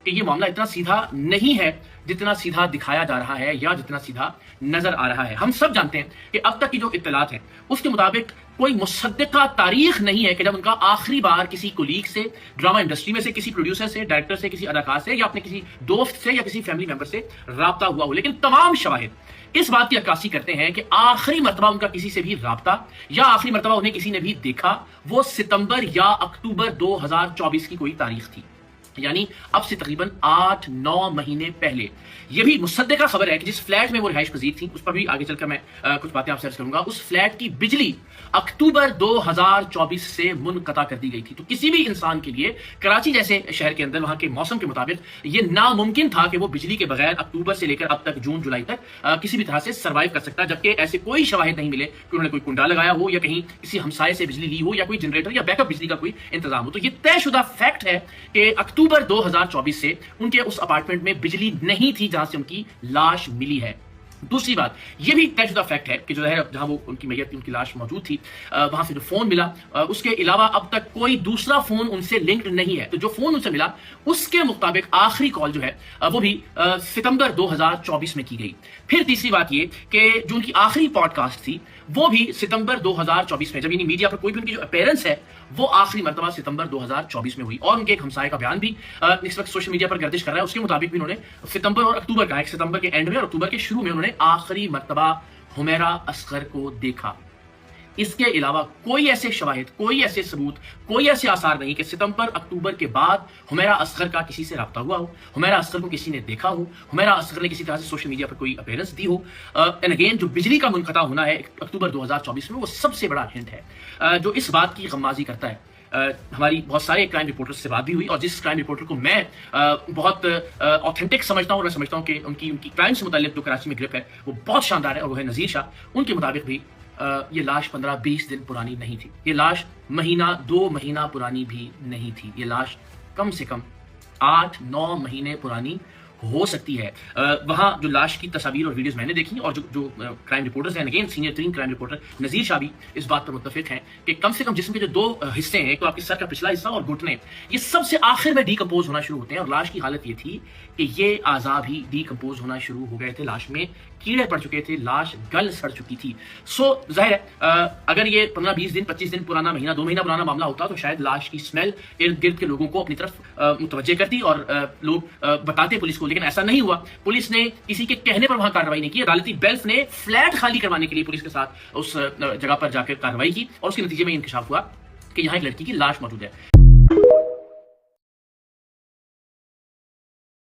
کہ یہ معاملہ اتنا سیدھا نہیں ہے جتنا سیدھا دکھایا جا رہا ہے یا جتنا سیدھا نظر آ رہا ہے. ہم سب جانتے ہیں کہ اب تک کی جو اطلاعات ہیں اس کے مطابق کوئی مصدقہ تاریخ نہیں ہے کہ جب ان کا آخری بار کسی کولیگ سے، ڈرامہ انڈسٹری میں سے کسی پروڈیوسر سے، ڈائریکٹر سے، کسی اداکار سے یا اپنے کسی دوست سے یا کسی فیملی ممبر سے رابطہ ہوا ہو. لیکن تمام شواہد اس بات کی عکاسی کرتے ہیں کہ آخری مرتبہ ان کا کسی سے بھی رابطہ یا آخری مرتبہ انہیں کسی نے بھی دیکھا وہ ستمبر یا اکتوبر 2024 کی کوئی تاریخ تھی. یعنی اب سے تقریباً 8-9 مہینے پہلے. یہ بھی مصدقہ خبر ہے کہ جس فلیٹ میں وہ رہائش پذیر تھی، اس پر بھی آگے چل کر میں کچھ باتیں آپ سے عرض کروں گا، اس فلیٹ کی بجلی اکتوبر 2024 سے منقطع کر دی گئی تھی. تو کسی بھی انسان کے لیے کراچی جیسے شہر کے اندر وہاں کے موسم کے مطابق یہ ناممکن تھا کہ وہ بجلی کے بغیر اکتوبر سے لے کر اب تک جون جولائی تک کسی بھی طرح سے سروائیو کر سکتا، جبکہ ایسے کوئی شواہد نہیں ملے کہ انہوں نے کوئی کنڈا لگایا ہو یا کہیں کسی ہمسائے سے بجلی لی ہو یا کوئی جنریٹر یا بیک اپ بجلی کا کوئی انتظام ہو. تو یہ طے شدہ فیکٹ ہے کہ اکتوبر 2024 سے ان کے اس اپارٹمنٹ میں بجلی نہیں تھی جہاں سے ان کی لاش ملی ہے. دوسری بات یہ بھی طے شدہ فیکٹ ہے کہ جو ہے جہاں وہ ان کی میت تھی، ان کی لاش موجود تھی، وہاں سے جو فون ملا اس کے علاوہ اب تک کوئی دوسرا فون ان سے لنکڈ نہیں ہے. تو جو فون ان سے ملا اس کے مطابق آخری کال جو ہے وہ بھی ستمبر 2024 میں کی گئی. پھر تیسری بات یہ کہ جو ان کی آخری پوڈ کاسٹ تھی وہ بھی ستمبر 2024 میں، جب یعنی میڈیا پر کوئی بھی ان کی جو اپیرنس ہے وہ آخری مرتبہ ستمبر 2024 میں ہوئی. اور ان کے ایک ہمسائے کا بیان بھی اس وقت سوشل میڈیا پر گردش کر رہا ہے. اس کے مطابق بھی انہوں نے ستمبر اور اکتوبر کا، ایک ستمبر کے اینڈ میں اور اکتوبر کے شروع میں انہوں نے آخری مرتبہ حمیرہ اصغر کو دیکھا. اس کے علاوہ کوئی ایسے شواہد، کوئی ایسے ثبوت، کوئی ایسے آثار نہیں کہ ستمبر اکتوبر کے بعد حمیرہ اصغر کا کسی سے رابطہ ہوا ہو، حمیرہ اصغر کو کسی نے دیکھا ہو، حمیرہ اصغر نے کسی طرح سے سوشل میڈیا پر کوئی appearance the who. And again جو بجلی کا منقطع ہونا ہے اکتوبر 2024 میں وہ سب سے بڑا ہنٹ ہے جو اس بات کی غمازی کرتا ہے. ہماری بہت سارے کرائم رپورٹر سے بات بھی ہوئی اور جس کرائم رپورٹر کو میں بہت آتھینٹک سمجھتا ہوں اور میں سمجھتا ہوں کہ ان کی کرائم سے متعلق جو کراچی میں گرپ ہے وہ بہت شاندار ہے اور وہ ہے نذیر شاہ. ان کے مطابق بھی یہ لاش 15-20 دن پرانی نہیں تھی، یہ لاش مہینہ 2 مہینہ پرانی بھی نہیں تھی، یہ لاش کم سے کم 8-9 مہینے پرانی ہو سکتی ہے. وہاں جو لاش کی تصاویر اور ویڈیوز میں نے دیکھی اور جو کرائم رپورٹرز ہیں، اگین سینئر ترین کرائم رپورٹر نذیر شاہ بھی اس بات پر متفق ہیں کہ کم سے کم جسم کے جو 2 حصے ہیں، ایک تو آپ کے سر کا پچھلا حصہ اور گھٹنے، یہ سب سے آخر میں ڈیکمپوز ہونا شروع ہوتے ہیں. اور لاش کی حالت یہ تھی کہ یہ اعضاء بھی ڈیکمپوز ہونا شروع ہو گئے تھے، لاش میں کیڑے پڑ چکے تھے، لاش گل سڑ چکی تھی. سو ظاہر ہے اگر یہ 15-20 دن 25 دن پرانا، مہینہ 2 مہینہ پرانا معاملہ ہوتا تو شاید لاش کی اسمیل ارد گرد کے لوگوں کو اپنی طرف متوجہ کرتی اور لوگ بتاتے پولیس کو. لیکن ایسا نہیں ہوا. پولیس نے کسی کے کہنے پر وہاں کارروائی نہیں کی. عدالتی بیلف نے فلیٹ خالی کروانے کے لیے پولیس کے ساتھ اس جگہ پر جا کر کارروائی کی اور اس کے نتیجے میں انکشاف ہوا کہ یہاں ایک لڑکی کی لاش موجود ہے.